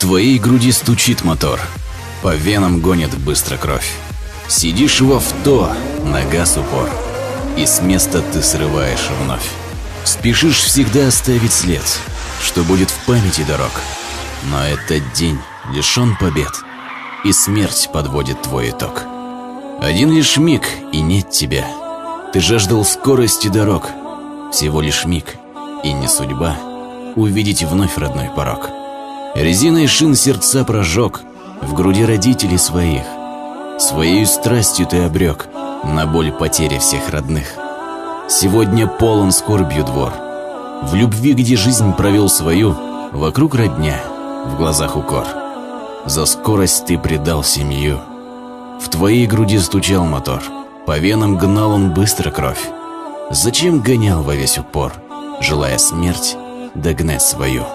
твоей груди стучит мотор, по венам гонит быстро кровь. Сидишь в авто, на газ упор, и с места ты срываешь вновь. Спешишь всегда оставить след, что будет в памяти дорог. Но этот день лишен побед, и смерть подводит твой итог. Один лишь миг, и нет тебя. Ты жаждал скорости дорог. Всего лишь миг, и не судьба увидеть вновь родной порог. Резиной шин сердца прожег в груди родителей своих. Своею страстью ты обрек на боль потери всех родных. Сегодня полон скорбью двор. В любви, где жизнь провел свою, вокруг родня, в глазах укор. За скорость ты предал семью. В твоей груди стучал мотор, по венам гнал он быстро кровь. Зачем гонял во весь упор, желая смерть догнать свою?